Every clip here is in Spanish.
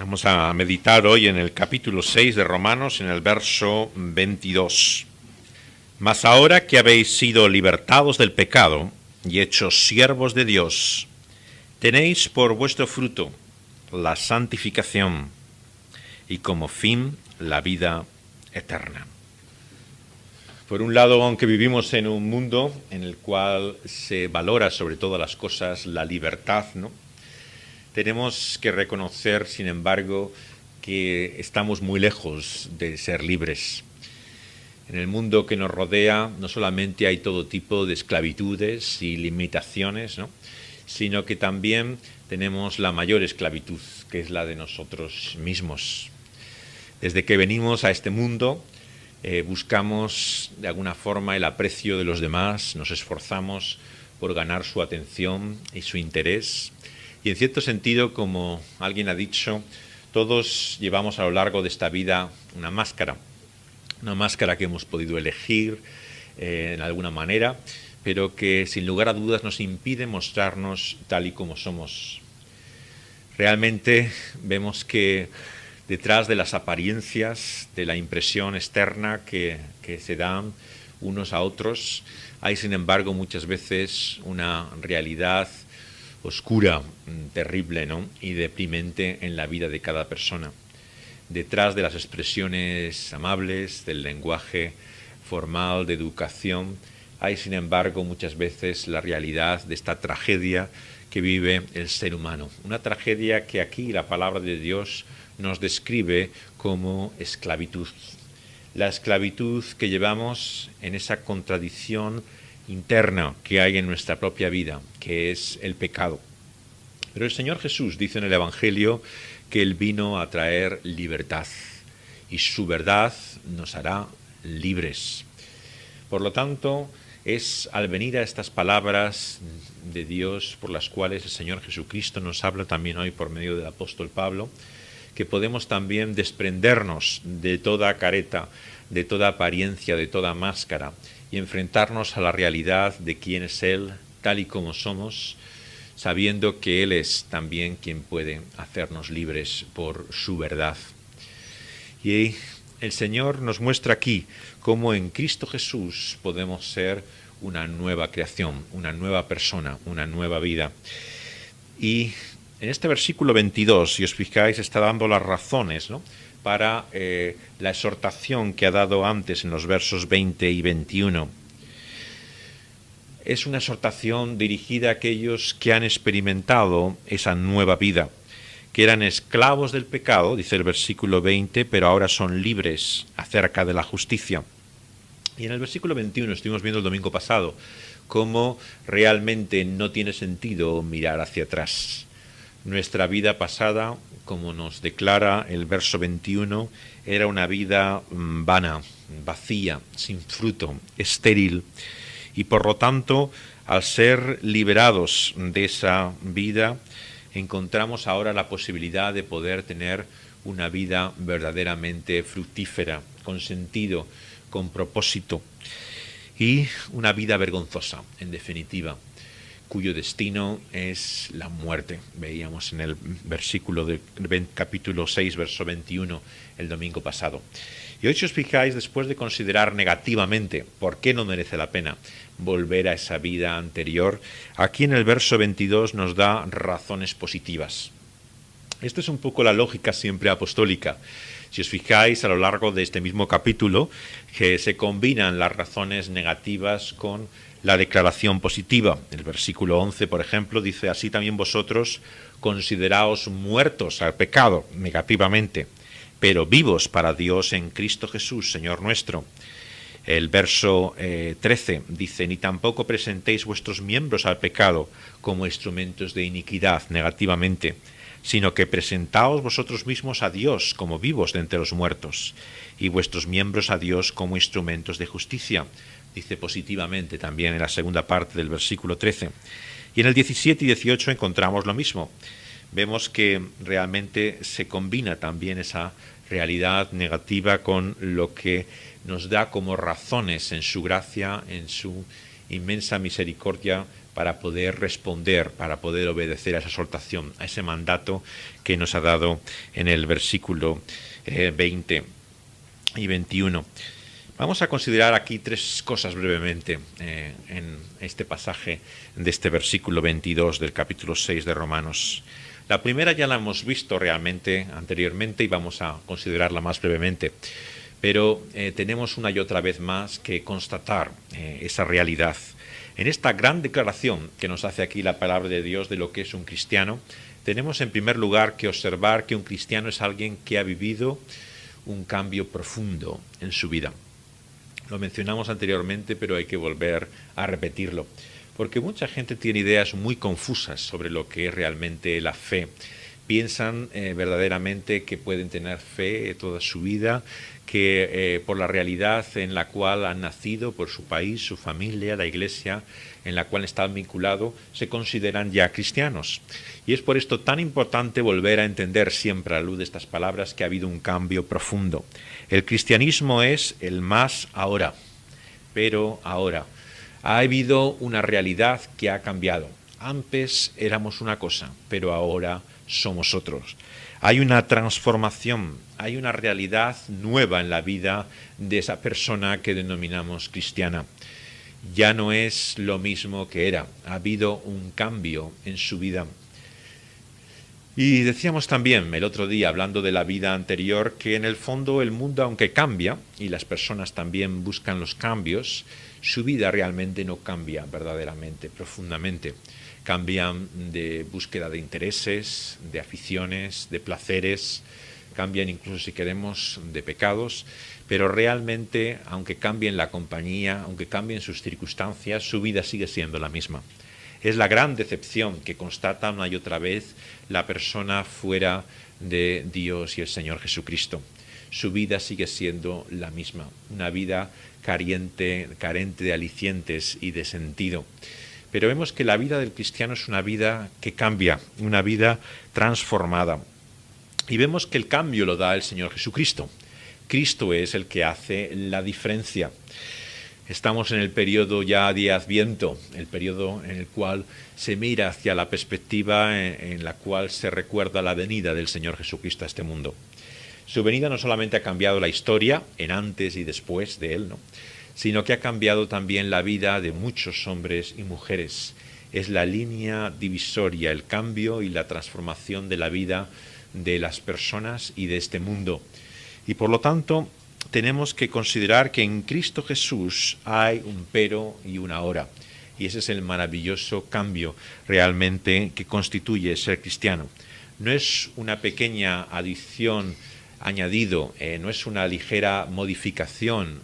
Vamos a meditar hoy en el capítulo 6 de Romanos, en el verso 22. Mas ahora que habéis sido libertados del pecado y hechos siervos de Dios, tenéis por vuestro fruto la santificación y como fin la vida eterna. Por un lado, aunque vivimos en un mundo en el cual se valora sobre todas las cosas la libertad, ¿no?, tenemos que reconocer, sin embargo, que estamos muy lejos de ser libres. En el mundo que nos rodea no solamente hay todo tipo de esclavitudes y limitaciones, ¿no?, sino que también tenemos la mayor esclavitud, que es la de nosotros mismos. Desde que venimos a este mundo, buscamos de alguna forma el aprecio de los demás, nos esforzamos por ganar su atención y su interés. Y en cierto sentido, como alguien ha dicho, todos llevamos a lo largo de esta vida una máscara que hemos podido elegir en alguna manera, pero que sin lugar a dudas nos impide mostrarnos tal y como somos. Realmente vemos que detrás de las apariencias, de la impresión externa que se dan unos a otros, hay sin embargo muchas veces una realidad oscura, terrible, ¿no?, y deprimente en la vida de cada persona. Detrás de las expresiones amables, del lenguaje formal, de educación, hay sin embargo muchas veces la realidad de esta tragedia que vive el ser humano. Una tragedia que aquí la palabra de Dios nos describe como esclavitud. La esclavitud que llevamos en esa contradicción interna que hay en nuestra propia vida, que es el pecado. Pero el Señor Jesús dice en el Evangelio que Él vino a traer libertad y su verdad nos hará libres. Por lo tanto, es al venir a estas palabras de Dios por las cuales el Señor Jesucristo nos habla también hoy por medio del apóstol Pablo, que podemos también desprendernos de toda careta, de toda apariencia, de toda máscara y enfrentarnos a la realidad de quién es Él, tal y como somos, sabiendo que Él es también quien puede hacernos libres por su verdad. Y el Señor nos muestra aquí cómo en Cristo Jesús podemos ser una nueva creación, una nueva persona, una nueva vida. Y en este versículo 22, si os fijáis, está dando las razones, ¿no?, para la exhortación que ha dado antes en los versos 20 y 21. Es una exhortación dirigida a aquellos que han experimentado esa nueva vida, que eran esclavos del pecado, dice el versículo 20, pero ahora son libres acerca de la justicia. Y en el versículo 21 estuvimos viendo el domingo pasado cómo realmente no tiene sentido mirar hacia atrás. Nuestra vida pasada, como nos declara el verso 21, era una vida vana, vacía, sin fruto, estéril. Y por lo tanto, al ser liberados de esa vida, encontramos ahora la posibilidad de poder tener una vida verdaderamente fructífera, con sentido, con propósito, y una vida vergonzosa, en definitiva, cuyo destino es la muerte. Veíamos en el versículo del capítulo 6, verso 21, el domingo pasado. Y hoy, si os fijáis, después de considerar negativamente por qué no merece la pena volver a esa vida anterior, aquí en el verso 22 nos da razones positivas. Esto es un poco la lógica siempre apostólica. Si os fijáis, a lo largo de este mismo capítulo, que se combinan las razones negativas con la declaración positiva. El versículo 11, por ejemplo, dice: así también vosotros consideraos muertos al pecado, negativamente, pero vivos para Dios en Cristo Jesús, Señor nuestro. El verso 13 dice: ni tampoco presentéis vuestros miembros al pecado como instrumentos de iniquidad, negativamente, sino que presentaos vosotros mismos a Dios como vivos de entre los muertos, y vuestros miembros a Dios como instrumentos de justicia, dice positivamente también en la segunda parte del versículo 13. Y en el 17 y 18 encontramos lo mismo. Vemos que realmente se combina también esa realidad negativa con lo que nos da como razones en su gracia, en su inmensa misericordia, para poder responder, para poder obedecer a esa exhortación, a ese mandato que nos ha dado en el versículo 20 y 21. Vamos a considerar aquí tres cosas brevemente en este pasaje de este versículo 22 del capítulo 6 de Romanos. La primera ya la hemos visto realmente anteriormente y vamos a considerarla más brevemente, pero tenemos una y otra vez más que constatar esa realidad. En esta gran declaración que nos hace aquí la palabra de Dios de lo que es un cristiano, tenemos en primer lugar que observar que un cristiano es alguien que ha vivido un cambio profundo en su vida. Lo mencionamos anteriormente, pero hay que volver a repetirlo, porque mucha gente tiene ideas muy confusas sobre lo que es realmente la fe. Piensan verdaderamente que pueden tener fe toda su vida, que por la realidad en la cual han nacido, por su país, su familia, la iglesia en la cual están vinculados, se consideran ya cristianos. Y es por esto tan importante volver a entender siempre a la luz de estas palabras que ha habido un cambio profundo. El cristianismo es el más ahora, pero ahora. Ha habido una realidad que ha cambiado. Antes éramos una cosa, pero ahora somos otros. Hay una transformación, hay una realidad nueva en la vida de esa persona que denominamos cristiana. Ya no es lo mismo que era, ha habido un cambio en su vida. Y decíamos también el otro día, hablando de la vida anterior, que en el fondo el mundo, aunque cambia, y las personas también buscan los cambios, su vida realmente no cambia verdaderamente, profundamente. Cambian de búsqueda de intereses, de aficiones, de placeres, cambian incluso, si queremos, de pecados, pero realmente, aunque cambien la compañía, aunque cambien sus circunstancias, su vida sigue siendo la misma. Es la gran decepción que constata una y otra vez la persona fuera de Dios y el Señor Jesucristo. Su vida sigue siendo la misma, una vida carente de alicientes y de sentido. Pero vemos que la vida del cristiano es una vida que cambia, una vida transformada. Y vemos que el cambio lo da el Señor Jesucristo. Cristo es el que hace la diferencia. Estamos en el periodo ya de Adviento, el periodo en el cual se mira hacia la perspectiva en la cual se recuerda la venida del Señor Jesucristo a este mundo. Su venida no solamente ha cambiado la historia, en antes y después de Él, sino que ha cambiado también la vida de muchos hombres y mujeres. Es la línea divisoria, el cambio y la transformación de la vida de las personas y de este mundo. Y por lo tanto, tenemos que considerar que en Cristo Jesús hay un pero y una ahora. Y ese es el maravilloso cambio realmente que constituye ser cristiano. No es una pequeña adición añadido, no es una ligera modificación,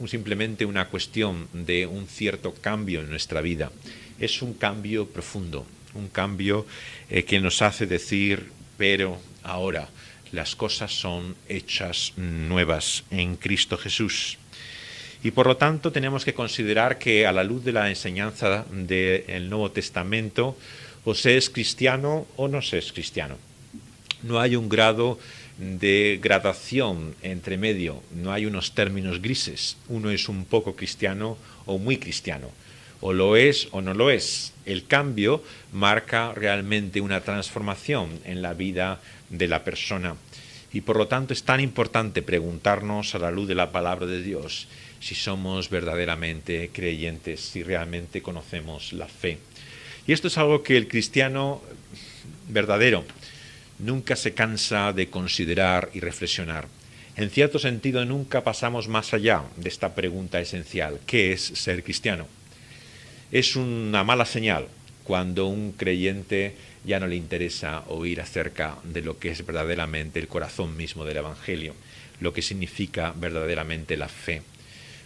simplemente una cuestión de un cierto cambio en nuestra vida. Es un cambio profundo, un cambio que nos hace decir, pero ahora las cosas son hechas nuevas en Cristo Jesús. Y por lo tanto tenemos que considerar que a la luz de la enseñanza del Nuevo Testamento, o se es cristiano o no se es cristiano. No hay un grado de gradación entre medio, no hay unos términos grises. Uno es un poco cristiano o muy cristiano, o lo es o no lo es. El cambio marca realmente una transformación en la vida de la persona. Y por lo tanto es tan importante preguntarnos a la luz de la palabra de Dios si somos verdaderamente creyentes, si realmente conocemos la fe. Y esto es algo que el cristiano verdadero nunca se cansa de considerar y reflexionar. En cierto sentido, nunca pasamos más allá de esta pregunta esencial: ¿qué es ser cristiano? Es una mala señal cuando un creyente ya no le interesa oír acerca de lo que es verdaderamente el corazón mismo del Evangelio, lo que significa verdaderamente la fe.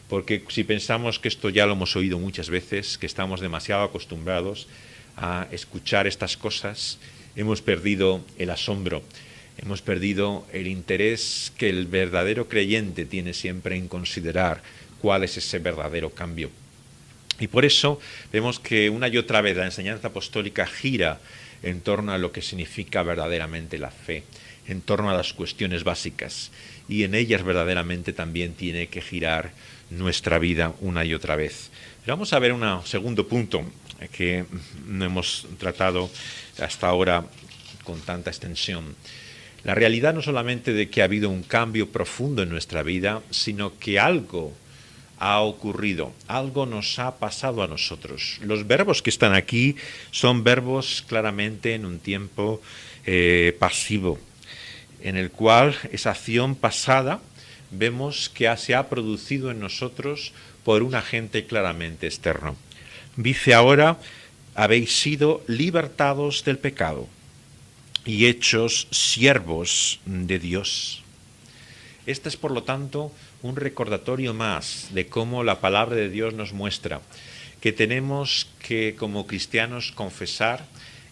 Porque si pensamos que esto ya lo hemos oído muchas veces, que estamos demasiado acostumbrados a escuchar estas cosas, hemos perdido el asombro, hemos perdido el interés que el verdadero creyente tiene siempre en considerar cuál es ese verdadero cambio. Y por eso vemos que una y otra vez la enseñanza apostólica gira en torno a lo que significa verdaderamente la fe. en torno a las cuestiones básicas, y en ellas verdaderamente también tiene que girar nuestra vida una y otra vez. Pero vamos a ver un segundo punto que no hemos tratado hasta ahora con tanta extensión. La realidad no solamente de que ha habido un cambio profundo en nuestra vida, sino que algo ha ocurrido, algo nos ha pasado a nosotros. Los verbos que están aquí son verbos claramente en un tiempo pasivo, en el cual esa acción pasada vemos que se ha producido en nosotros por un agente claramente externo. Dice ahora, habéis sido libertados del pecado y hechos siervos de Dios. Este es, por lo tanto, un recordatorio más de cómo la palabra de Dios nos muestra que tenemos que, como cristianos, confesar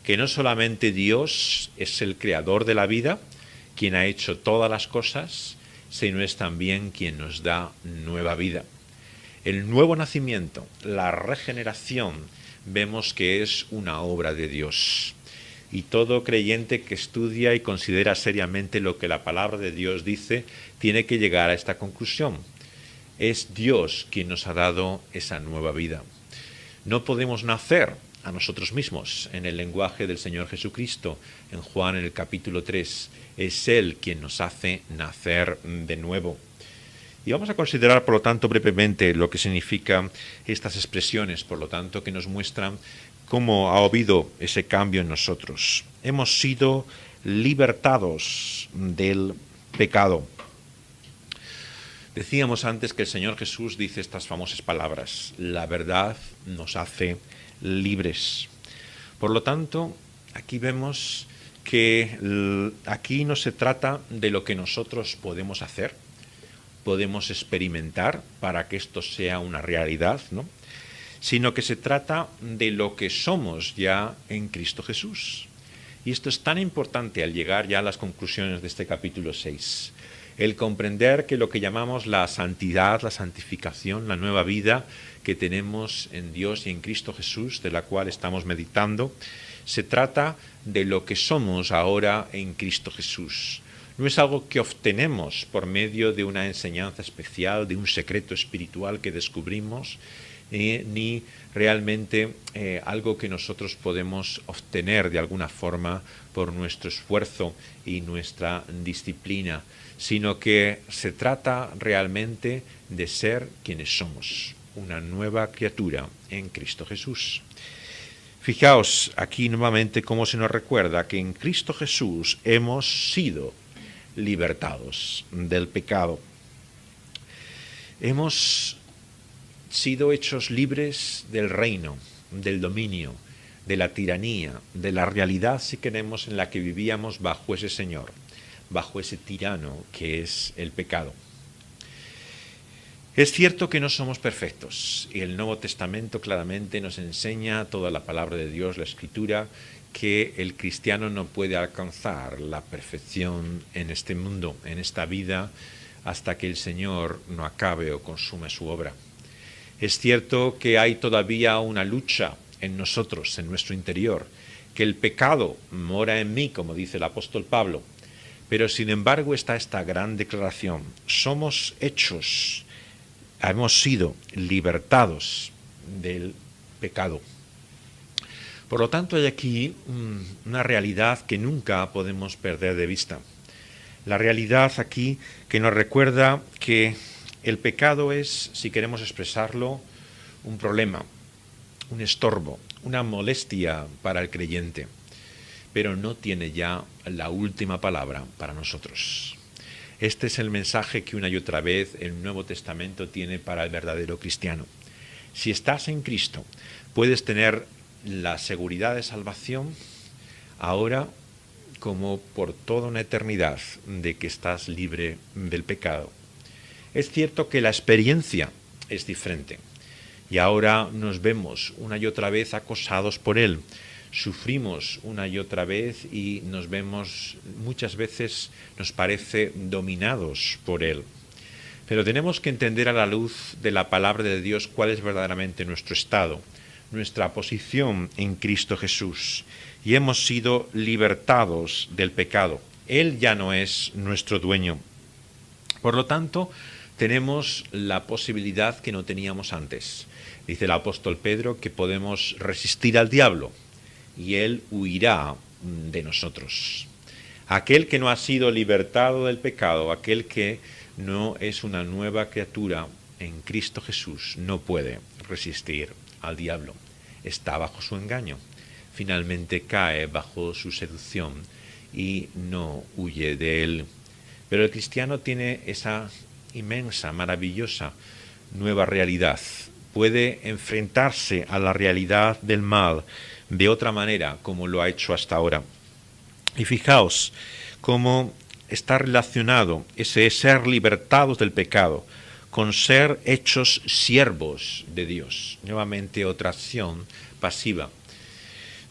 que no solamente Dios es el creador de la vida, quien ha hecho todas las cosas, sino es también quien nos da nueva vida. El nuevo nacimiento, la regeneración, vemos que es una obra de Dios. Y todo creyente que estudia y considera seriamente lo que la palabra de Dios dice, tiene que llegar a esta conclusión. Es Dios quien nos ha dado esa nueva vida. No podemos nacer a nosotros mismos. En el lenguaje del Señor Jesucristo, en Juan en el capítulo 3, es Él quien nos hace nacer de nuevo. Y vamos a considerar, por lo tanto, brevemente lo que significan estas expresiones, por lo tanto, que nos muestran cómo ha habido ese cambio en nosotros. Hemos sido libertados del pecado. Decíamos antes que el Señor Jesús dice estas famosas palabras: la verdad nos hace libres. Por lo tanto, aquí vemos que aquí no se trata de lo que nosotros podemos hacer, podemos experimentar para que esto sea una realidad, ¿no?, sino que se trata de lo que somos ya en Cristo Jesús. Y esto es tan importante al llegar ya a las conclusiones de este capítulo 6. El comprender que lo que llamamos la santidad, la santificación, la nueva vida que tenemos en Dios y en Cristo Jesús, de la cual estamos meditando, se trata de lo que somos ahora en Cristo Jesús. No es algo que obtenemos por medio de una enseñanza especial, de un secreto espiritual que descubrimos, ni realmente algo que nosotros podemos obtener de alguna forma por nuestro esfuerzo y nuestra disciplina, sino que se trata realmente de ser quienes somos, una nueva criatura en Cristo Jesús. Fijaos aquí nuevamente cómo se nos recuerda que en Cristo Jesús hemos sido libertados del pecado. Hemos sido hechos libres del reino, del dominio, de la tiranía, de la realidad, si queremos, en la que vivíamos bajo ese Señor, bajo ese tirano que es el pecado. Es cierto que no somos perfectos y el Nuevo Testamento claramente nos enseña, toda la palabra de Dios, la Escritura, que el cristiano no puede alcanzar la perfección en este mundo, en esta vida, hasta que el Señor no acabe o consume su obra. Es cierto que hay todavía una lucha en nosotros, en nuestro interior, que el pecado mora en mí, como dice el apóstol Pablo, pero sin embargo está esta gran declaración: somos hechos, hemos sido libertados del pecado. Por lo tanto, hay aquí una realidad que nunca podemos perder de vista. La realidad aquí que nos recuerda que el pecado es, si queremos expresarlo, un problema, un estorbo, una molestia para el creyente, pero no tiene ya la última palabra para nosotros. Este es el mensaje que una y otra vez el Nuevo Testamento tiene para el verdadero cristiano. Si estás en Cristo, puedes tener la seguridad de salvación ahora como por toda una eternidad de que estás libre del pecado. Es cierto que la experiencia es diferente y ahora nos vemos una y otra vez acosados por él, sufrimos una y otra vez y nos vemos, muchas veces nos parece, dominados por él. Pero tenemos que entender a la luz de la palabra de Dios cuál es verdaderamente nuestro estado, nuestra posición en Cristo Jesús, y hemos sido libertados del pecado. Él ya no es nuestro dueño. Por lo tanto, tenemos la posibilidad que no teníamos antes. Dice el apóstol Pedro que podemos resistir al diablo y él huirá de nosotros. Aquel que no ha sido libertado del pecado, aquel que no es una nueva criatura en Cristo Jesús, no puede resistir al diablo. Está bajo su engaño. Finalmente cae bajo su seducción y no huye de él. Pero el cristiano tiene esa inmensa, maravillosa nueva realidad. Puede enfrentarse a la realidad del mal de otra manera como lo ha hecho hasta ahora. Y fijaos cómo está relacionado ese ser libertados del pecado con ser hechos siervos de Dios. Nuevamente otra acción pasiva.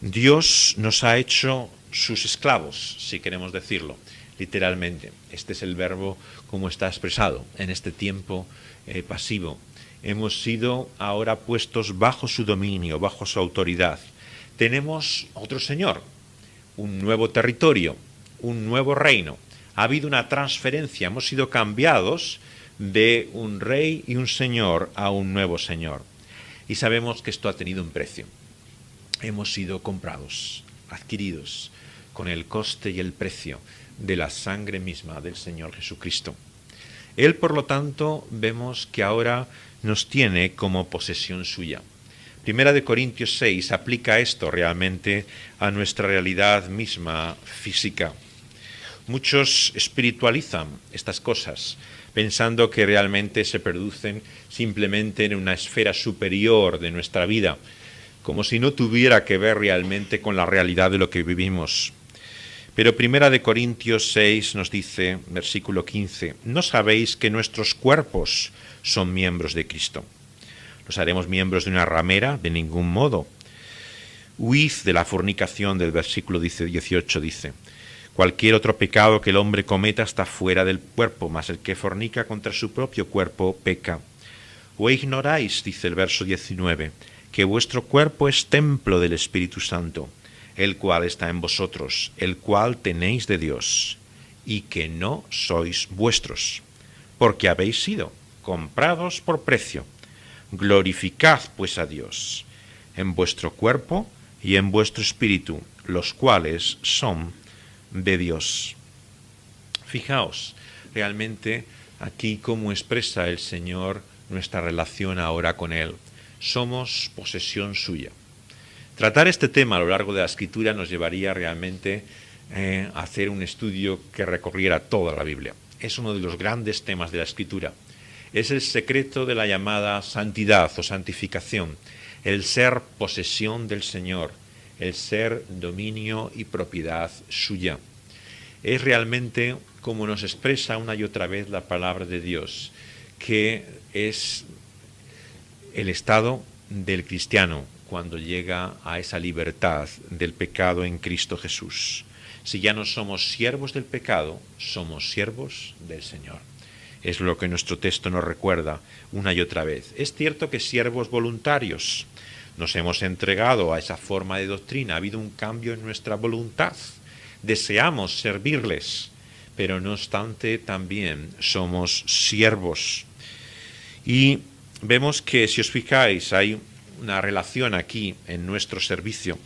Dios nos ha hecho sus esclavos, si queremos decirlo, literalmente. Este es el verbo como está expresado en este tiempo pasivo. Hemos sido ahora puestos bajo su dominio, bajo su autoridad. Tenemos otro Señor, un nuevo territorio, un nuevo reino. Ha habido una transferencia, hemos sido cambiados de un rey y un señor a un nuevo Señor. Y sabemos que esto ha tenido un precio. Hemos sido comprados, adquiridos, con el coste y el precio de la sangre misma del Señor Jesucristo. Él, por lo tanto, vemos que ahora nos tiene como posesión suya. Primera de Corintios 6 aplica esto realmente a nuestra realidad misma física. Muchos espiritualizan estas cosas, pensando que realmente se producen simplemente en una esfera superior de nuestra vida, como si no tuviera que ver realmente con la realidad de lo que vivimos. Pero Primera de Corintios 6 nos dice, versículo 15, ¿no sabéis que nuestros cuerpos son miembros de Cristo? ¿Los haremos miembros de una ramera? De ningún modo. Huid de la fornicación, del versículo 18 dice, cualquier otro pecado que el hombre cometa está fuera del cuerpo, mas el que fornica contra su propio cuerpo peca. ¿O ignoráis, dice el verso 19, que vuestro cuerpo es templo del Espíritu Santo, el cual está en vosotros, el cual tenéis de Dios, y que no sois vuestros, porque habéis sido comprados por precio? Glorificad pues a Dios en vuestro cuerpo y en vuestro espíritu, los cuales son de Dios. Fijaos realmente aquí cómo expresa el Señor nuestra relación ahora con Él. Somos posesión suya. Tratar este tema a lo largo de la Escritura nos llevaría realmente a hacer un estudio que recorriera toda la Biblia. Es uno de los grandes temas de la Escritura. Es el secreto de la llamada santidad o santificación, el ser posesión del Señor, el ser dominio y propiedad suya. Es realmente como nos expresa una y otra vez la palabra de Dios, que es el estado del cristiano cuando llega a esa libertad del pecado en Cristo Jesús. Si ya no somos siervos del pecado, somos siervos del Señor. Es lo que nuestro texto nos recuerda una y otra vez. Es cierto que siervos voluntarios nos hemos entregado a esa forma de doctrina, ha habido un cambio en nuestra voluntad, deseamos servirles, pero no obstante también somos siervos. Y vemos que, si os fijáis, hay una relación aquí en nuestro servicio,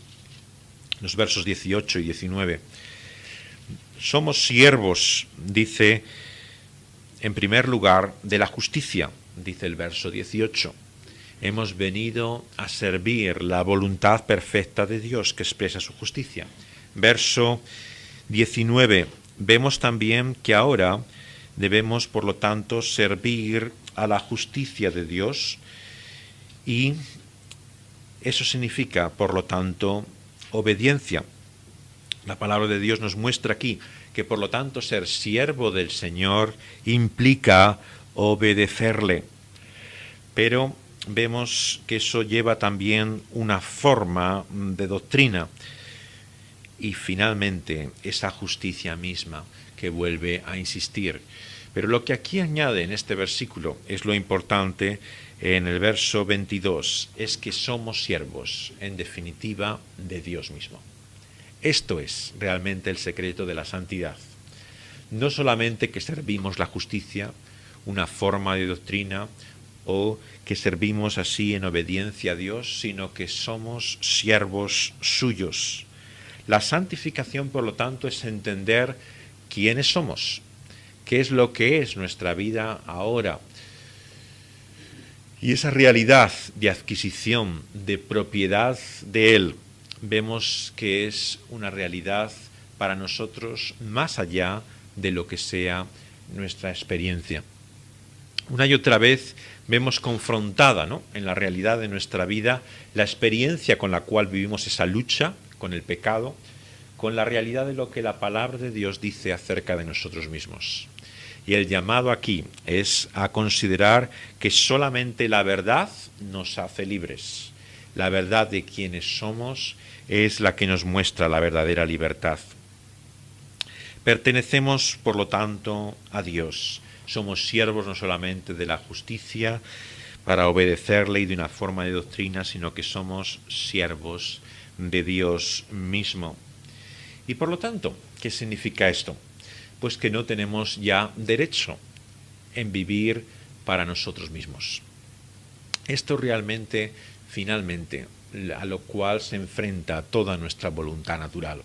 los versos 18 y 19. Somos siervos, dice, en primer lugar, de la justicia, dice el verso 18. Hemos venido a servir la voluntad perfecta de Dios que expresa su justicia. Verso 19. Vemos también que ahora debemos, por lo tanto, servir a la justicia de Dios, y eso significa, por lo tanto, obediencia. La palabra de Dios nos muestra aquí que, por lo tanto, ser siervo del Señor implica obedecerle. Pero vemos que eso lleva también una forma de doctrina y finalmente esa justicia misma que vuelve a insistir. Pero lo que aquí añade en este versículo es lo importante en el verso 22, es que somos siervos, en definitiva, de Dios mismo. Esto es realmente el secreto de la santidad. No solamente que servimos la justicia, una forma de doctrina, o que servimos así en obediencia a Dios, sino que somos siervos suyos. La santificación, por lo tanto, es entender quiénes somos, qué es lo que es nuestra vida ahora. Y esa realidad de adquisición, de propiedad de Él, vemos que es una realidad para nosotros más allá de lo que sea nuestra experiencia. Una y otra vez vemos confrontada, ¿no?, en la realidad de nuestra vida la experiencia con la cual vivimos esa lucha con el pecado, con la realidad de lo que la palabra de Dios dice acerca de nosotros mismos. Y el llamado aquí es a considerar que solamente la verdad nos hace libres. La verdad de quienes somos es la que nos muestra la verdadera libertad. Pertenecemos, por lo tanto, a Dios. Somos siervos no solamente de la justicia para obedecerle y de una forma de doctrina, sino que somos siervos de Dios mismo. Y por lo tanto, ¿qué significa esto? Pues que no tenemos ya derecho en vivir para nosotros mismos. Esto realmente, finalmente, a lo cual se enfrenta toda nuestra voluntad natural.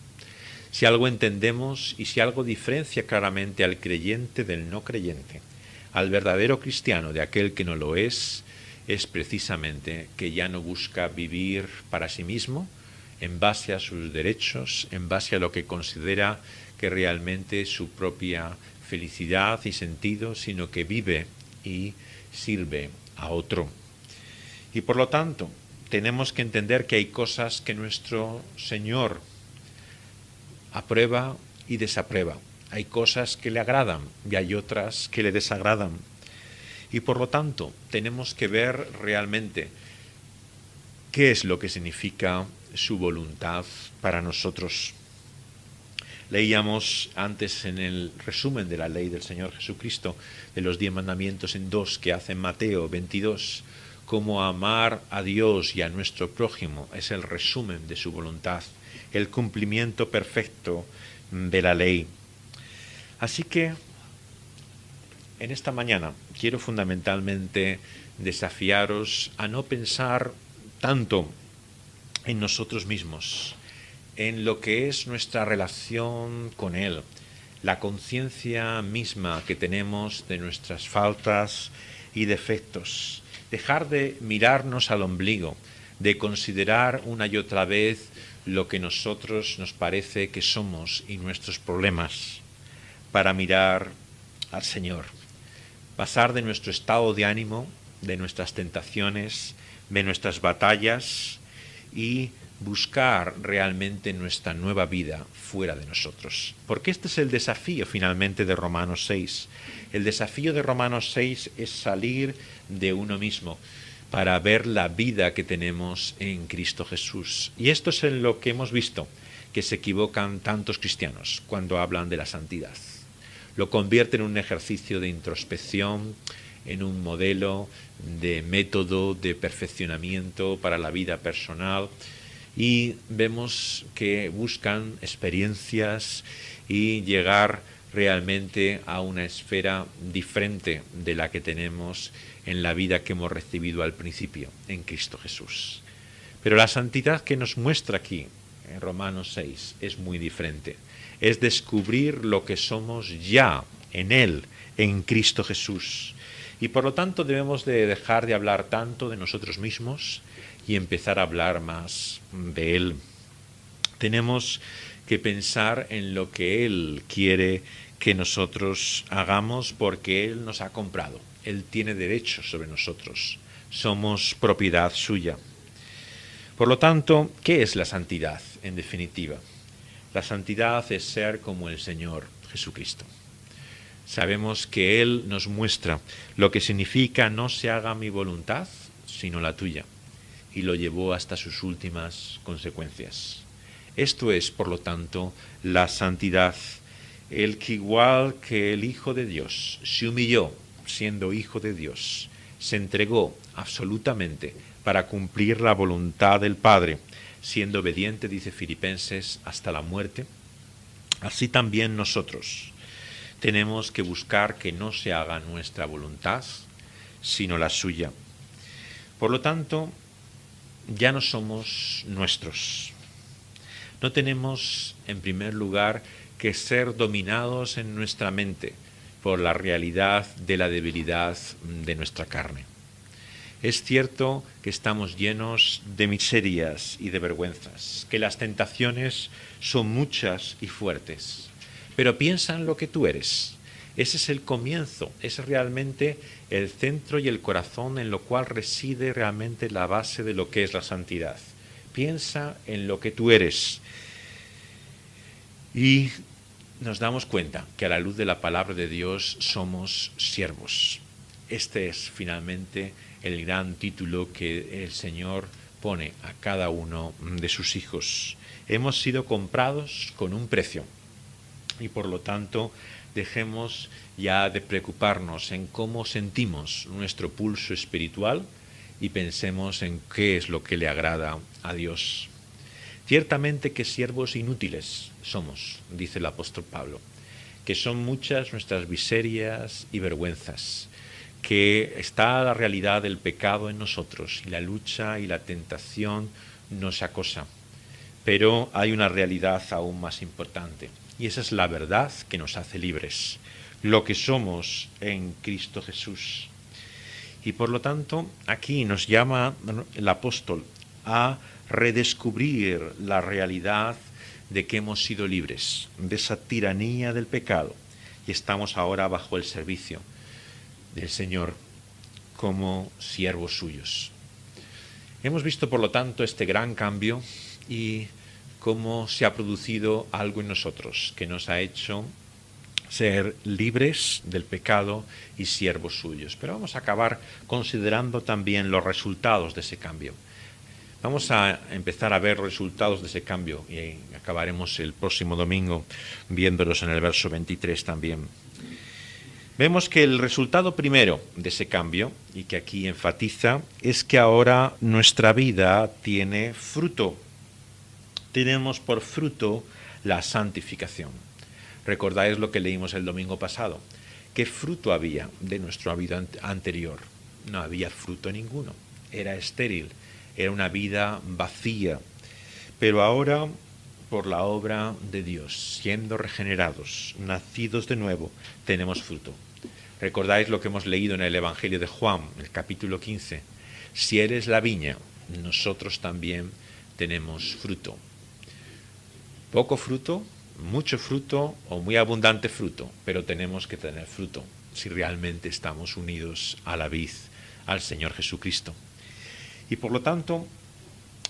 Si algo entendemos y si algo diferencia claramente al creyente del no creyente, al verdadero cristiano de aquel que no lo es precisamente que ya no busca vivir para sí mismo, en base a sus derechos, en base a lo que considera que realmente es su propia felicidad y sentido, sino que vive y sirve a otro. Y por lo tanto, tenemos que entender que hay cosas que nuestro Señor aprueba y desaprueba. Hay cosas que le agradan y hay otras que le desagradan. Y por lo tanto, tenemos que ver realmente qué es lo que significa su voluntad para nosotros. Leíamos antes en el resumen de la ley del Señor Jesucristo, de los 10 mandamientos en 2 que hace Mateo 22, cómo amar a Dios y a nuestro prójimo es el resumen de su voluntad, el cumplimiento perfecto de la ley. Así que en esta mañana quiero fundamentalmente desafiaros a no pensar tanto en nosotros mismos, en lo que es nuestra relación con Él, la conciencia misma que tenemos de nuestras faltas y defectos. Dejar de mirarnos al ombligo, de considerar una y otra vez lo que nosotros nos parece que somos y nuestros problemas, para mirar al Señor. Pasar de nuestro estado de ánimo, de nuestras tentaciones, de nuestras batallas y buscar realmente nuestra nueva vida fuera de nosotros. Porque este es el desafío finalmente de Romanos 6. El desafío de Romanos 6 es salir de uno mismo para ver la vida que tenemos en Cristo Jesús. Y esto es en lo que hemos visto que se equivocan tantos cristianos cuando hablan de la santidad. Lo convierten en un ejercicio de introspección, en un modelo de método de perfeccionamiento para la vida personal, y vemos que buscan experiencias y llegar realmente a una esfera diferente de la que tenemos en la vida que hemos recibido al principio en Cristo Jesús. Pero la santidad que nos muestra aquí en Romanos 6 es muy diferente. Es descubrir lo que somos ya en Él, en Cristo Jesús. Y por lo tanto debemos de dejar de hablar tanto de nosotros mismos y empezar a hablar más de Él. Tenemos que pensar en lo que Él quiere que nosotros hagamos porque Él nos ha comprado. Él tiene derechos sobre nosotros. Somos propiedad suya. Por lo tanto, ¿qué es la santidad en definitiva? La santidad es ser como el Señor Jesucristo. Sabemos que Él nos muestra lo que significa no se haga mi voluntad, sino la tuya, y lo llevó hasta sus últimas consecuencias. Esto es, por lo tanto, la santidad, el que igual que el Hijo de Dios se humilló siendo Hijo de Dios, se entregó absolutamente para cumplir la voluntad del Padre, siendo obediente, dice Filipenses, hasta la muerte. Así también nosotros tenemos que buscar que no se haga nuestra voluntad, sino la suya. Por lo tanto, ya no somos nuestros. No tenemos, en primer lugar, que ser dominados en nuestra mente por la realidad de la debilidad de nuestra carne. Es cierto que estamos llenos de miserias y de vergüenzas, que las tentaciones son muchas y fuertes, pero piensa en lo que tú eres. Ese es el comienzo, es realmente el centro y el corazón en lo cual reside realmente la base de lo que es la santidad. Piensa en lo que tú eres. Y nos damos cuenta que a la luz de la palabra de Dios somos siervos. Este es finalmente el gran título que el Señor pone a cada uno de sus hijos. Hemos sido comprados con un precio y por lo tanto dejemos ya de preocuparnos en cómo sentimos nuestro pulso espiritual y pensemos en qué es lo que le agrada a Dios. Ciertamente que siervos inútiles somos, dice el apóstol Pablo, que son muchas nuestras miserias y vergüenzas, que está la realidad del pecado en nosotros y la lucha y la tentación nos acosa. Pero hay una realidad aún más importante y esa es la verdad que nos hace libres, lo que somos en Cristo Jesús. Y por lo tanto aquí nos llama el apóstol a redescubrir la realidad de que hemos sido libres de esa tiranía del pecado y estamos ahora bajo el servicio del Señor como siervos suyos. Hemos visto por lo tanto este gran cambio y cómo se ha producido algo en nosotros que nos ha hecho ser libres del pecado y siervos suyos. Pero vamos a acabar considerando también los resultados de ese cambio. Vamos a empezar a ver resultados de ese cambio y acabaremos el próximo domingo viéndolos en el verso 23 también. Vemos que el resultado primero de ese cambio, y que aquí enfatiza, es que ahora nuestra vida tiene fruto. Tenemos por fruto la santificación. Recordáis lo que leímos el domingo pasado. ¿Qué fruto había de nuestra vida anterior? No había fruto ninguno. Era estéril. Era una vida vacía, pero ahora, por la obra de Dios, siendo regenerados, nacidos de nuevo, tenemos fruto. ¿Recordáis lo que hemos leído en el Evangelio de Juan, el capítulo 15? Si eres la viña, nosotros también tenemos fruto. Poco fruto, mucho fruto o muy abundante fruto, pero tenemos que tener fruto si realmente estamos unidos a la vid, al Señor Jesucristo. Y por lo tanto,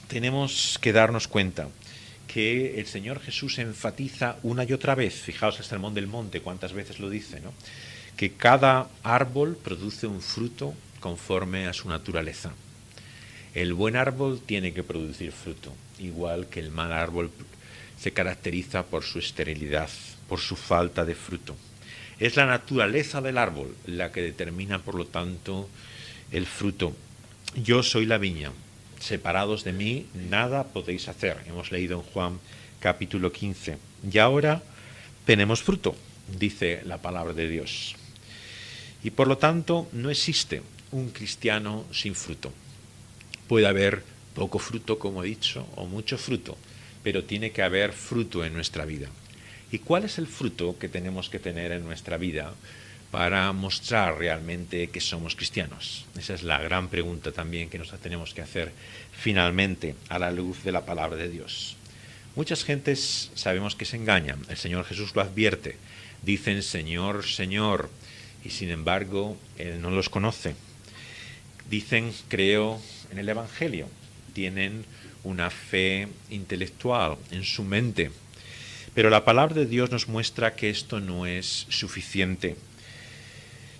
tenemos que darnos cuenta que el Señor Jesús enfatiza una y otra vez, fijaos el Sermón del Monte, cuántas veces lo dice, ¿no? Que cada árbol produce un fruto conforme a su naturaleza. El buen árbol tiene que producir fruto, igual que el mal árbol se caracteriza por su esterilidad, por su falta de fruto. Es la naturaleza del árbol la que determina, por lo tanto, el fruto. Yo soy la viña, separados de mí nada podéis hacer. Hemos leído en Juan capítulo 15. Y ahora tenemos fruto, dice la palabra de Dios. Y por lo tanto no existe un cristiano sin fruto. Puede haber poco fruto, como he dicho, o mucho fruto, pero tiene que haber fruto en nuestra vida. ¿Y cuál es el fruto que tenemos que tener en nuestra vida para mostrar realmente que somos cristianos? Esa es la gran pregunta también que nos tenemos que hacer finalmente a la luz de la palabra de Dios. Muchas gentes sabemos que se engañan. El Señor Jesús lo advierte. Dicen Señor, Señor, y sin embargo Él no los conoce. Dicen creo en el Evangelio. Tienen una fe intelectual en su mente. Pero la palabra de Dios nos muestra que esto no es suficiente.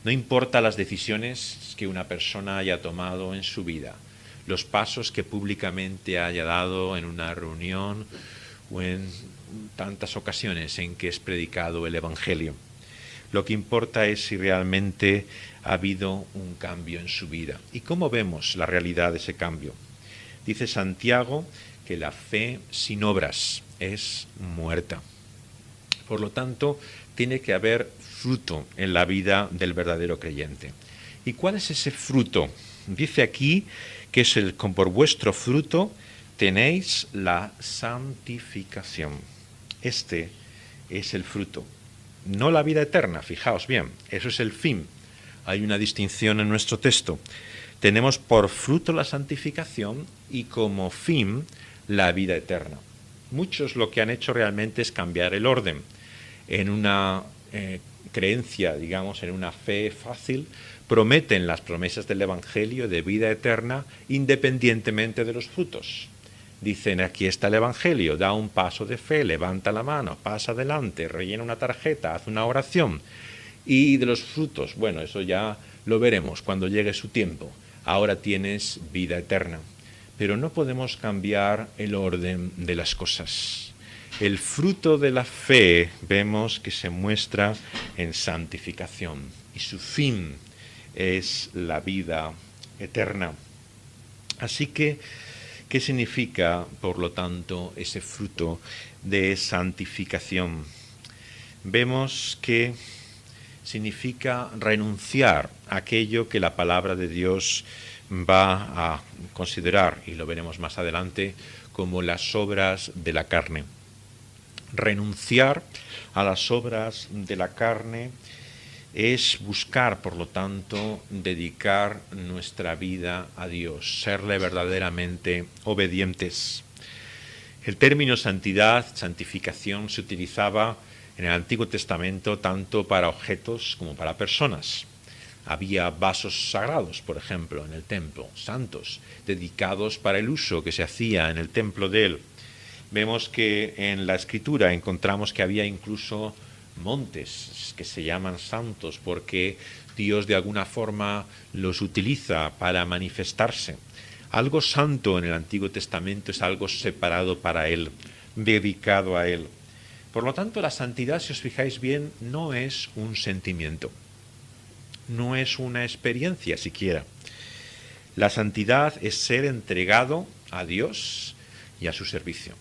No importa las decisiones que una persona haya tomado en su vida, los pasos que públicamente haya dado en una reunión o en tantas ocasiones en que es predicado el Evangelio. Lo que importa es si realmente ha habido un cambio en su vida. ¿Y cómo vemos la realidad de ese cambio? Dice Santiago que la fe sin obras es muerta. Por lo tanto, tiene que haber fruto en la vida del verdadero creyente. ¿Y cuál es ese fruto? Dice aquí que es por vuestro fruto tenéis la santificación. Este es el fruto. No la vida eterna, fijaos bien, eso es el fin. Hay una distinción en nuestro texto. Tenemos por fruto la santificación y como fin la vida eterna. Muchos lo que han hecho realmente es cambiar el orden. En una creencia, digamos, en una fe fácil, prometen las promesas del Evangelio de vida eterna independientemente de los frutos. Dicen, aquí está el Evangelio, da un paso de fe, levanta la mano, pasa adelante, rellena una tarjeta, haz una oración. Y de los frutos, bueno, eso ya lo veremos cuando llegue su tiempo. Ahora tienes vida eterna. Pero no podemos cambiar el orden de las cosas. El fruto de la fe vemos que se muestra en santificación y su fin es la vida eterna. Así que, ¿qué significa, por lo tanto, ese fruto de santificación? Vemos que significa renunciar a aquello que la palabra de Dios va a considerar, y lo veremos más adelante, como las obras de la carne. Renunciar a las obras de la carne es buscar, por lo tanto, dedicar nuestra vida a Dios, serle verdaderamente obedientes. El término santidad, santificación, se utilizaba en el Antiguo Testamento tanto para objetos como para personas. Había vasos sagrados, por ejemplo, en el templo, santos, dedicados para el uso que se hacía en el templo de él. Vemos que en la Escritura encontramos que había incluso montes que se llaman santos porque Dios de alguna forma los utiliza para manifestarse. Algo santo en el Antiguo Testamento es algo separado para Él, dedicado a Él. Por lo tanto, la santidad, si os fijáis bien, no es un sentimiento, no es una experiencia siquiera. La santidad es ser entregado a Dios y a su servicio.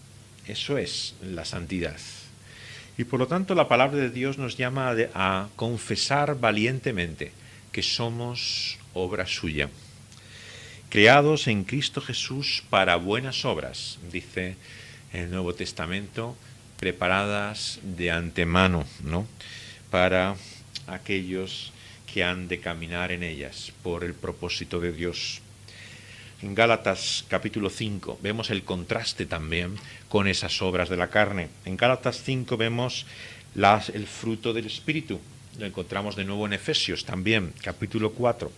Eso es la santidad. Y por lo tanto la palabra de Dios nos llama a confesar valientemente que somos obra suya, creados en Cristo Jesús para buenas obras, dice el Nuevo Testamento, preparadas de antemano, ¿no?, para aquellos que han de caminar en ellas por el propósito de Dios. En Gálatas capítulo 5 vemos el contraste también con esas obras de la carne. En Gálatas 5 vemos el fruto del Espíritu. Lo encontramos de nuevo en Efesios también, capítulo 4.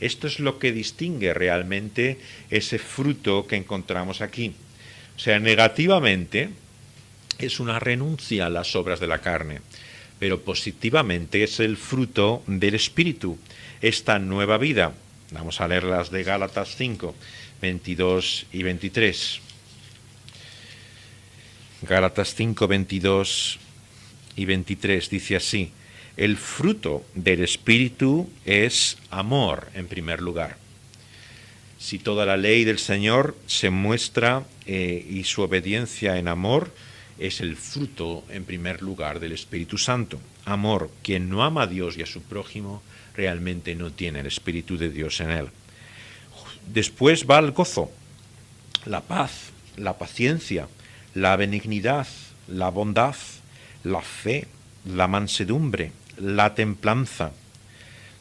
Esto es lo que distingue realmente ese fruto que encontramos aquí. O sea, negativamente es una renuncia a las obras de la carne, pero positivamente es el fruto del Espíritu, esta nueva vida. Vamos a leer las de Gálatas 5, 22 y 23. Gálatas 5, 22 y 23 dice así: el fruto del Espíritu es amor en primer lugar. Si toda la ley del Señor se muestra y su obediencia en amor, es el fruto en primer lugar del Espíritu Santo. Amor. Quien no ama a Dios y a su prójimo realmente no tiene el Espíritu de Dios en él. Después va el gozo, la paz, la paciencia, la benignidad, la bondad, la fe, la mansedumbre, la templanza.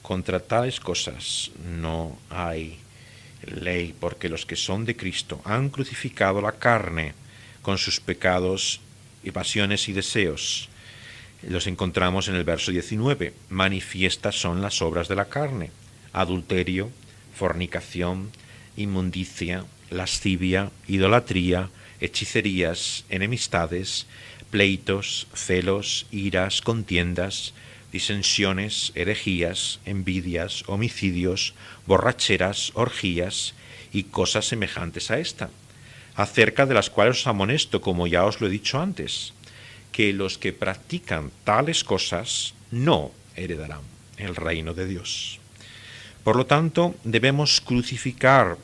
Contra tales cosas no hay ley, porque los que son de Cristo han crucificado la carne con sus pecados y pasiones y deseos. Los encontramos en el verso 19. Manifiestas son las obras de la carne: adulterio, fornicación, inmundicia, lascivia, idolatría, hechicerías, enemistades, pleitos, celos, iras, contiendas, disensiones, herejías, envidias, homicidios, borracheras, orgías y cosas semejantes a esta, acerca de las cuales os amonesto, como ya os lo he dicho antes, que los que practican tales cosas no heredarán el reino de Dios. Por lo tanto, debemos crucificar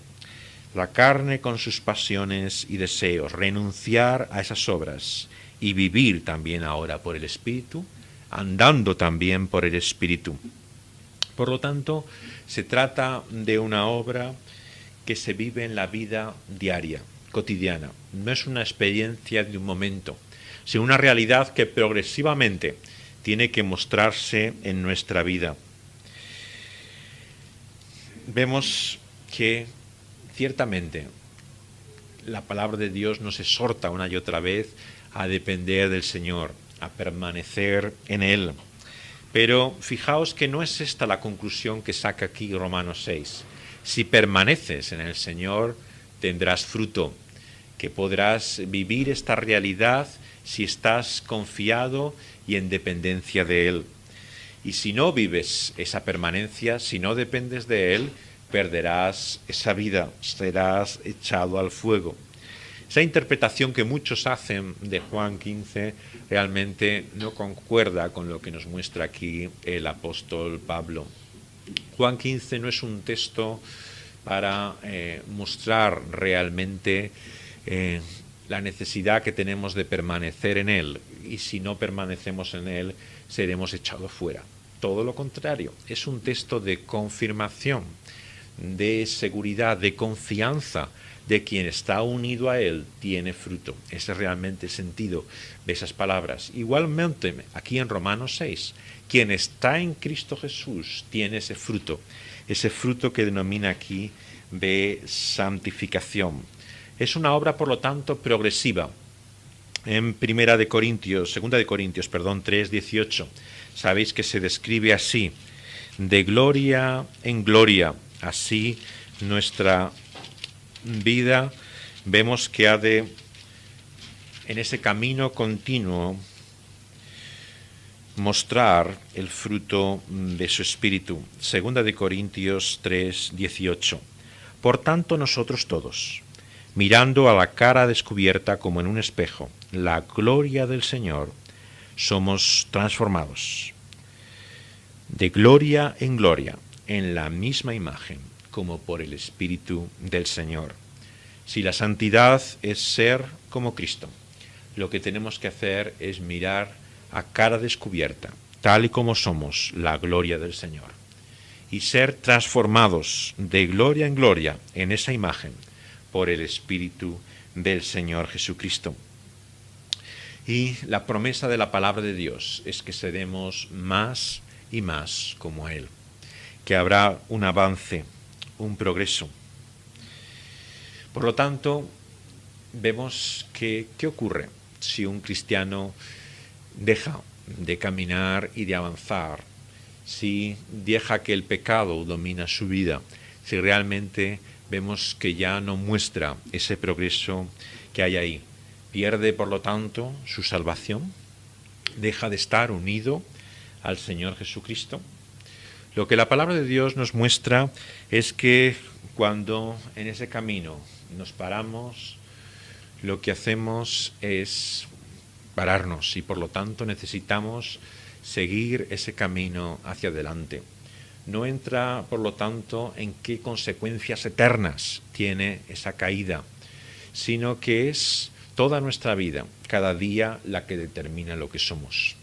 la carne con sus pasiones y deseos, renunciar a esas obras y vivir también ahora por el Espíritu, andando también por el Espíritu. Por lo tanto, se trata de una obra que se vive en la vida diaria, cotidiana. No es una experiencia de un momento, sino una realidad que progresivamente tiene que mostrarse en nuestra vida. Vemos que ciertamente la palabra de Dios nos exhorta una y otra vez a depender del Señor, a permanecer en Él. Pero fijaos que no es esta la conclusión que saca aquí Romanos 6. Si permaneces en el Señor, tendrás fruto, que podrás vivir esta realidad si estás confiado y en dependencia de Él. Y si no vives esa permanencia, si no dependes de Él, perderás esa vida, serás echado al fuego. Esa interpretación que muchos hacen de Juan 15 realmente no concuerda con lo que nos muestra aquí el apóstol Pablo. Juan 15 no es un texto para mostrar realmente la necesidad que tenemos de permanecer en Él, y si no permanecemos en Él, seremos echados fuera. Todo lo contrario, es un texto de confirmación, de seguridad, de confianza, de quien está unido a Él tiene fruto. Ese es realmente el sentido de esas palabras. Igualmente, aquí en Romanos 6, quien está en Cristo Jesús tiene ese fruto que denomina aquí de santificación. Es una obra, por lo tanto, progresiva. En 2 de Corintios, 3:18, sabéis que se describe así: de gloria en gloria. Así nuestra vida vemos que ha de, en ese camino continuo, mostrar el fruto de su Espíritu. 2 de Corintios 3:18. Por tanto, nosotros todos, mirando a la cara descubierta como en un espejo, la gloria del Señor, somos transformados de gloria en gloria, en la misma imagen, como por el Espíritu del Señor. Si la santidad es ser como Cristo, lo que tenemos que hacer es mirar a cara descubierta, tal y como somos, la gloria del Señor, y ser transformados de gloria en gloria en esa imagen por el Espíritu del Señor Jesucristo. Y la promesa de la palabra de Dios es que seremos más y más como Él, que habrá un avance, un progreso. Por lo tanto, vemos que ¿qué ocurre si un cristiano deja de caminar y de avanzar? Si deja que el pecado domina su vida, si realmente vemos que ya no muestra ese progreso que hay ahí. Pierde, por lo tanto, su salvación, deja de estar unido al Señor Jesucristo. Lo que la palabra de Dios nos muestra es que cuando en ese camino nos paramos, lo que hacemos es pararnos y por lo tanto necesitamos seguir ese camino hacia adelante. No entra, por lo tanto, en qué consecuencias eternas tiene esa caída, sino que es toda nuestra vida, cada día, la que determina lo que somos.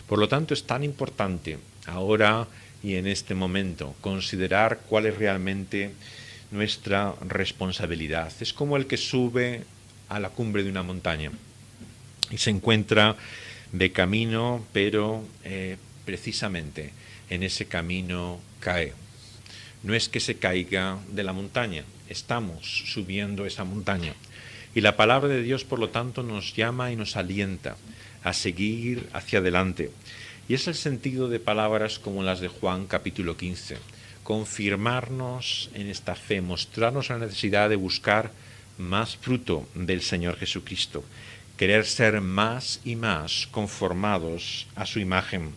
Por lo tanto, es tan importante ahora y en este momento considerar cuál es realmente nuestra responsabilidad. Es como el que sube a la cumbre de una montaña y se encuentra de camino, pero precisamente en ese camino cae. No es que se caiga de la montaña, estamos subiendo esa montaña. Y la palabra de Dios, por lo tanto, nos llama y nos alienta a seguir hacia adelante. Y es el sentido de palabras como las de Juan capítulo 15. Confirmarnos en esta fe, mostrarnos la necesidad de buscar más fruto del Señor Jesucristo, querer ser más y más conformados a su imagen.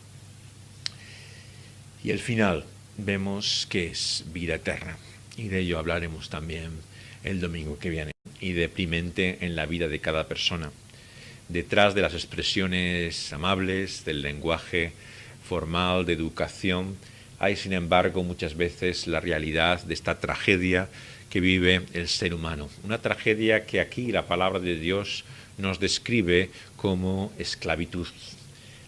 Y el final vemos que es vida eterna, y de ello hablaremos también el domingo que viene, y deprimente en la vida de cada persona. Detrás de las expresiones amables, del lenguaje formal, de educación, hay sin embargo muchas veces la realidad de esta tragedia que vive el ser humano. Una tragedia que aquí la palabra de Dios nos describe como esclavitud.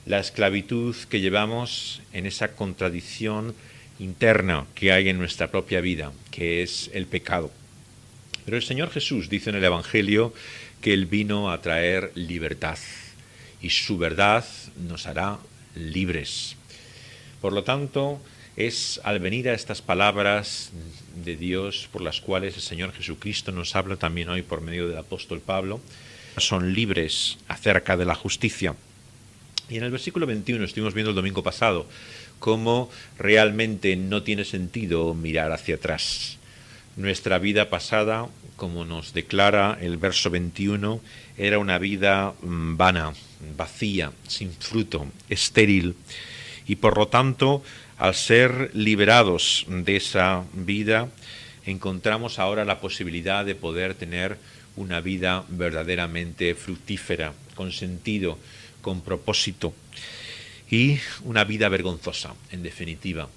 la esclavitud que llevamos en esa contradicción interna que hay en nuestra propia vida, que es el pecado. Pero el Señor Jesús dice en el Evangelio que Él vino a traer libertad y su verdad nos hará libres. Por lo tanto, es al venir a estas palabras de Dios por las cuales el Señor Jesucristo nos habla también hoy por medio del apóstol Pablo, son libres acerca de la justicia. Y en el versículo 21 estuvimos viendo el domingo pasado cómo realmente no tiene sentido mirar hacia atrás. Nuestra vida pasada, como nos declara el verso 21, era una vida vana, vacía, sin fruto, estéril. Y por lo tanto, al ser liberados de esa vida, encontramos ahora la posibilidad de poder tener una vida verdaderamente fructífera, con sentido, con propósito, y una vida vergonzosa, en definitiva,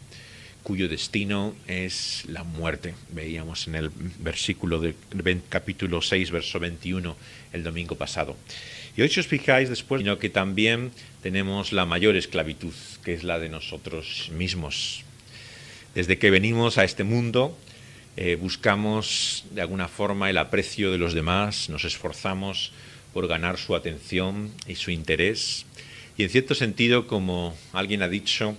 cuyo destino es la muerte. Veíamos en el versículo del capítulo 6, verso 21, el domingo pasado. Y hoy, si os fijáis después, sino que también tenemos la mayor esclavitud, que es la de nosotros mismos. Desde que venimos a este mundo, buscamos de alguna forma el aprecio de los demás, nos esforzamos por ganar su atención y su interés. Y en cierto sentido, como alguien ha dicho,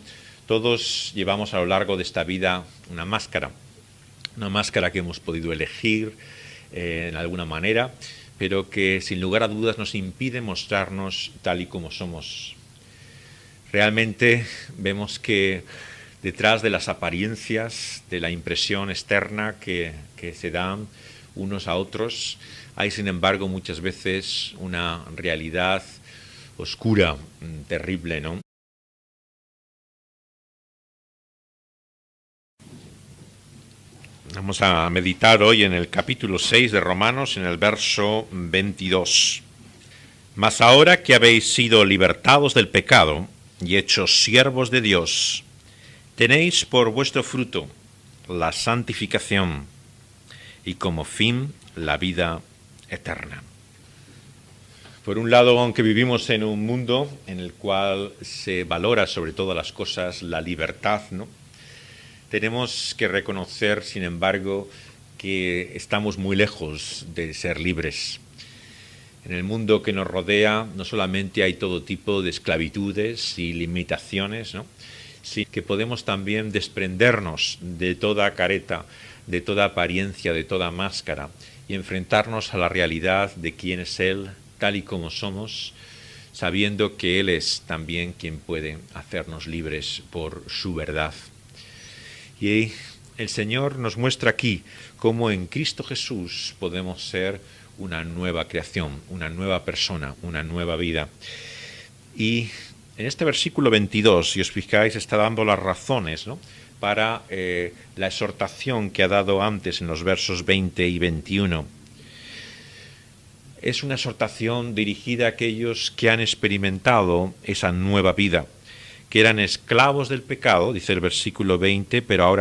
todos llevamos a lo largo de esta vida una máscara que hemos podido elegir en alguna manera, pero que sin lugar a dudas nos impide mostrarnos tal y como somos. Realmente vemos que detrás de las apariencias, de la impresión externa que se dan unos a otros, hay sin embargo muchas veces una realidad oscura, terrible, ¿no? Vamos a meditar hoy en el capítulo 6 de Romanos, en el verso 22. Mas ahora que habéis sido libertados del pecado y hechos siervos de Dios, tenéis por vuestro fruto la santificación y como fin la vida eterna. Por un lado, aunque vivimos en un mundo en el cual se valora sobre todas las cosas la libertad, ¿no?, tenemos que reconocer, sin embargo, que estamos muy lejos de ser libres. En el mundo que nos rodea no solamente hay todo tipo de esclavitudes y limitaciones, ¿no?, sino que podemos también desprendernos de toda careta, de toda apariencia, de toda máscara y enfrentarnos a la realidad de quién es Él, tal y como somos, sabiendo que Él es también quien puede hacernos libres por su verdad. Y el Señor nos muestra aquí cómo en Cristo Jesús podemos ser una nueva creación, una nueva persona, una nueva vida. Y en este versículo 22, si os fijáis, está dando las razones, ¿no?, para la exhortación que ha dado antes en los versos 20 y 21. Es una exhortación dirigida a aquellos que han experimentado esa nueva vida, que eran esclavos del pecado, dice el versículo 20, pero ahora